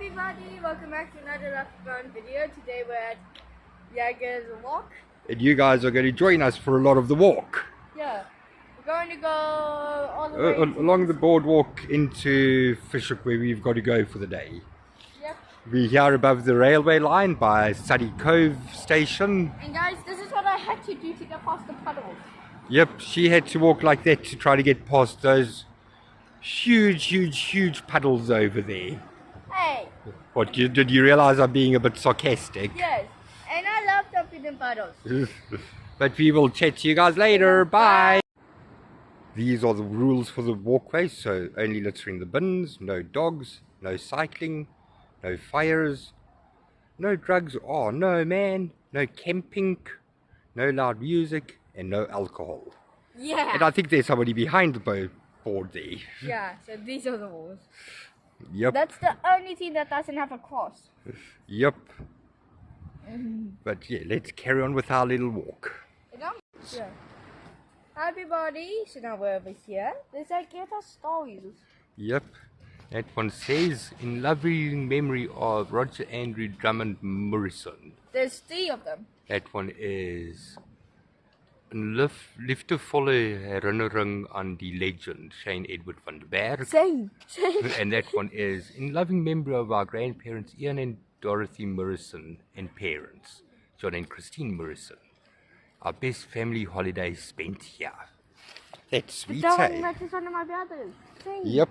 everybody, welcome back to another Left video. Today we're at Jagers Walk. And you guys are going to join us for a lot of the walk. Yeah, we're going to go all the way along the boardwalk into Fishhook, where we've got to go for the day. Yep. We're here above the railway line by Sunny Cove station. And guys, this is what I had to do to get past the puddles. Yep, she had to walk like that to try to get past those huge puddles over there. Hey! What, did you realize I'm being a bit sarcastic? Yes, and I love jumping in puddles. But we will chat to you guys later. Bye! These are the rules for the walkway. So only litter in the bins, no dogs, no cycling, no fires, no drugs. Oh no, man. No camping, no loud music, and no alcohol. Yeah. And I think there's somebody behind the board there. Yeah, so these are the rules. Yep. That's the only thing that doesn't have a cross. Yep. But yeah, let's carry on with our little walk. Yeah. Hi everybody, so now we're over here. There's like little stories. Yep. That one says, in loving memory of Roger Andrew Drummond Morrison. There's 3 of them. That one is liefdevolle herinnering aan die legend Shane Edward van der Berg. Same. And that one is, in loving memory of our grandparents Ian and Dorothy Morrison and parents John and Christine Morrison. Our best family holiday spent here. That's sweet, That eh? one matches one of my brothers. Same. Yep,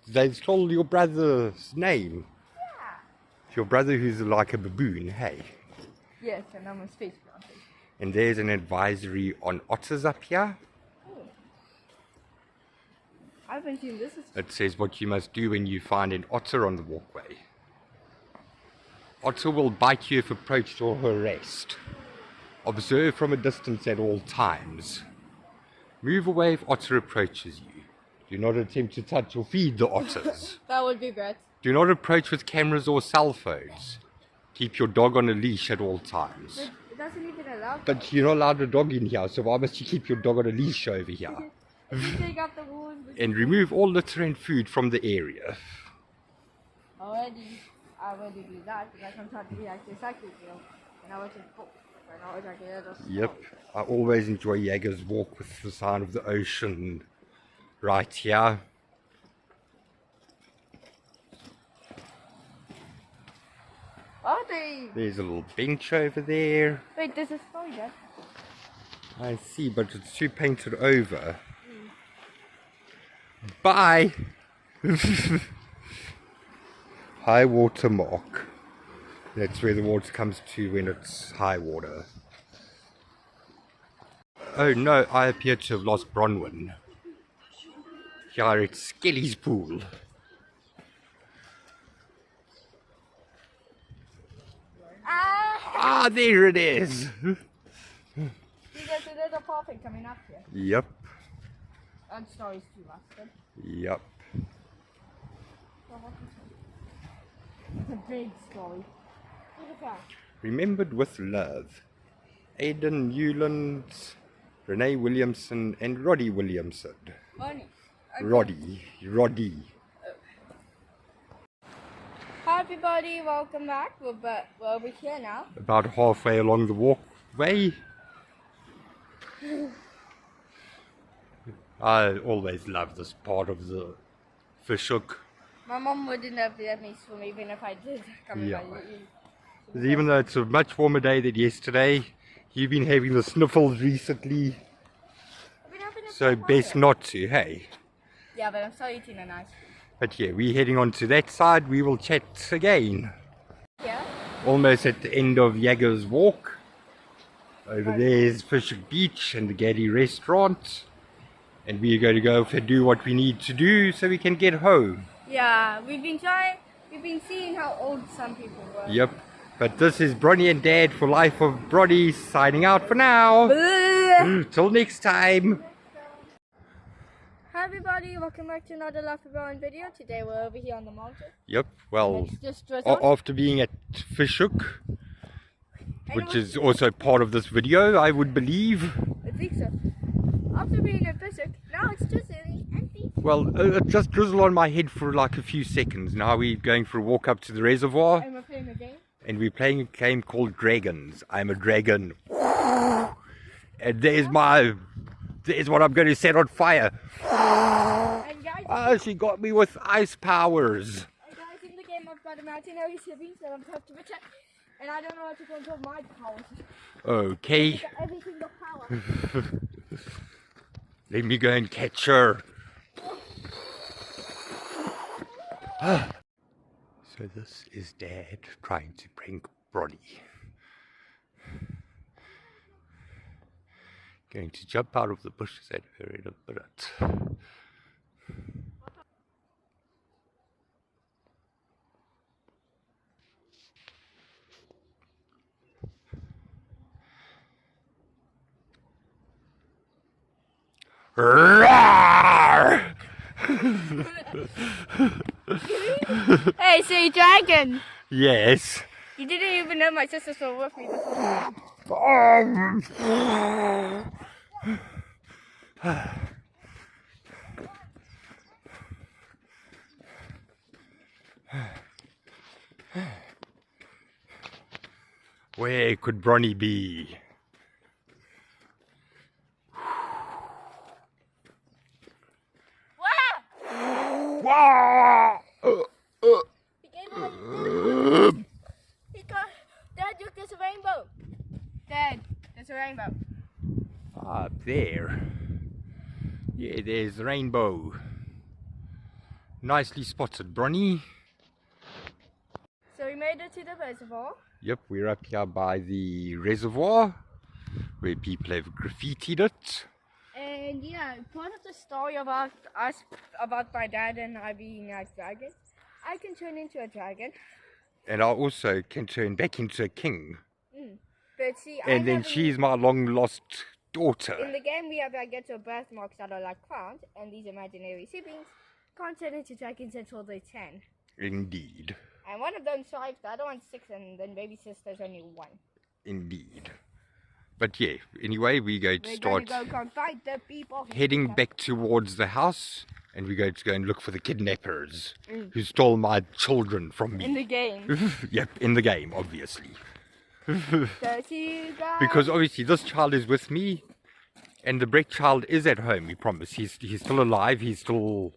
they've stole your brother's name. Yeah. Your brother who's like a baboon, hey? Yes, and I'm a space planter. And there's an advisory on otters up here. Oh. I haven't seen this. It says what you must do when you find an otter on the walkway. Otter will bite you if approached or harassed. Observe from a distance at all times. Move away if otter approaches you. Do not attempt to touch or feed the otters. That would be great. Do not approach with cameras or cell phones. Keep your dog on a leash at all times. But it doesn't even allow that. But you're not allowed a dog in here, so why must you keep your dog on a leash over here? If you take out the rules. And remove all litter and food from the area. I already do that because I'm trying to be like a cycle girl. And I was just booked. Yep, I always enjoy Jagers Walk with the sound of the ocean right here. Are they? There's a little bench over there. Wait, there's a story there. I see, but it's too painted over. Bye! High water mark. That's where the water comes to when it's high water. Oh no, I appear to have lost Bronwyn. Here at Skilly's pool. Ah, there it is! See, there's a little puppet coming up here. Yep. And stories too, bastard. Yep. It's a big story. Look at that. Remembered with love. Aidan Newlands, Renee Williamson and Roddy Williamson. Money. Roddy. Hi everybody, welcome back. We're over here now. About halfway along the walkway. I always love this part of the Fishhook. My mom wouldn't have let me swim even if I did. Yeah. Even though it's a much warmer day than yesterday, you've been having the sniffles recently. So best not to, hey? Yeah, but I'm still eating a nice food. But yeah, we're heading on to that side. We will chat again. Yeah? Almost at the end of Jagers Walk. Over there is Fishhook Beach and the Gaddy restaurant. And we're going to go and do what we need to do so we can get home. Yeah, we've been seeing how old some people were. Yep. But this is Bronnie and Dad for Life of Bronnie signing out for now. Till next time. Hi everybody, welcome back to another Life of Bronnie video. Today we're over here on the mountain. Yep, well, It's just drizzled. after being at Fishhook, which is also part of this video, I would believe. I think so. After being at Fishhook, now it's drizzling and Well, it just drizzled on my head for like a few seconds. Now we're going for a walk up to the reservoir. And we're playing a game. And we're playing a game called Dragons. I'm a dragon. And there's what I'm going to set on fire. And guys, Oh, she got me with ice powers. and guys, in the game I've got imaginary siblings that I'm supposed to protect. And I don't know how to control my powers. Okay. Got every single power. Let me go and catch her. So this is Dad trying to prank Bronny. Going to jump out of the bushes at her in a minute. Roar! Hey, say dragon! Yes. You didn't even know my sisters were with me before. Where could Bronny be? Wow! Dad, look, there's a rainbow. Dad, there's a rainbow. Up there. Yeah, there's the rainbow. Nicely spotted, Bronny. So we made it to the reservoir. Yep, we're up here by the reservoir where people have graffitied it. And yeah, part of the story about us, about my dad and I being like dragons, I can turn into a dragon. And I also can turn back into a king. But see, And then she's my long lost daughter. in the game we have like get to birthmarks that are like found, and these imaginary siblings can't turn into dragons until they're 10. Indeed. And one of them 5, the other one's 6, and then baby sister's only 1. Indeed. But yeah, anyway, we're going to start Gonna go confront the people. heading back towards the house, and we're going to go and look for the kidnappers who stole my children from me. In the game. Yep, in the game, obviously. So see you guys. Because obviously this child is with me, and the Breck child is at home, we promise. He's still alive, he's still...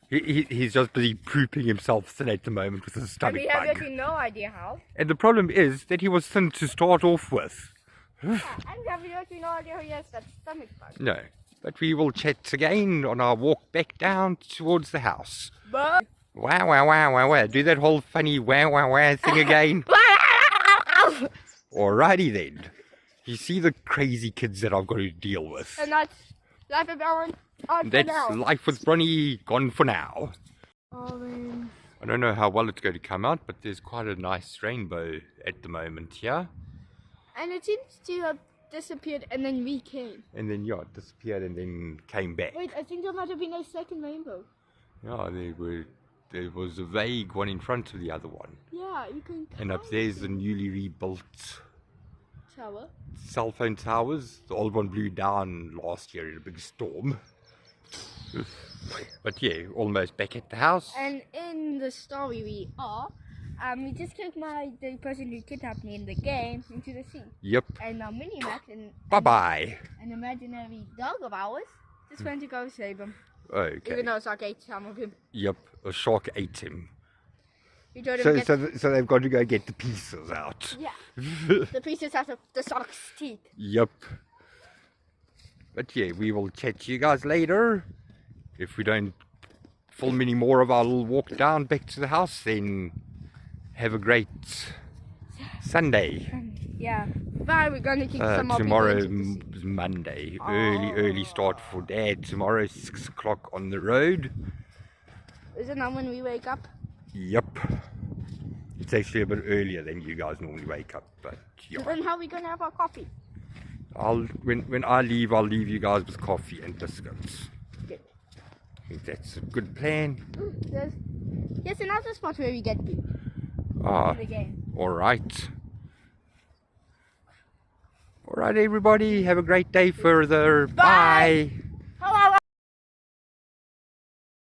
He's just busy pooping himself thin at the moment with his And stomach we have bug. actually no idea how. And the problem is that he was thin to start off with. And we have actually no idea how he has that stomach bug. No, but we will chat again on our walk back down towards the house. But Wow, wow, wow, wow, wow. Do that whole funny wow, wow, wow thing again. Alrighty then. You see the crazy kids that I've got to deal with. and that's life of Aaron. That's life with Bronny gone for now. Orange. I don't know how well it's going to come out, but there's quite a nice rainbow at the moment here. And it seems to have disappeared and then recame. And then, yeah, it disappeared and then came back. Wait, I think there might have been a second rainbow. Yeah, there was a vague one in front of the other one. Yeah, you can And up there's the newly rebuilt tower. cell phone towers. The old one blew down last year in a big storm. But yeah, almost back at the house. And in the story we are, we just took the person who kidnapped me in the game into the sea. Yep. And now Mini-Max and Bye-bye. an imaginary dog of ours just went to go save him. Okay. Even though Sock ate some of him. Yep, a shark ate him. We told him So they've got to go get the pieces out. yeah, the pieces out of the Sock's teeth. Yep. But yeah, we will chat to you guys later. If we don't film any more of our little walk down back to the house, then have a great Sunday. Yeah. Bye, we're going to keep some more Tomorrow people into the sea. is Monday. Early start for Dad. Tomorrow 6 o'clock on the road. Isn't that when we wake up? Yep. It's actually a bit earlier than you guys normally wake up, but yeah. Then how are we going to have our coffee? When I leave, I'll leave you guys with coffee and biscuits. Good. I think that's a good plan. Ooh, here's another spot where we get food in the game. Alright. Alright everybody, have a great day further. Bye.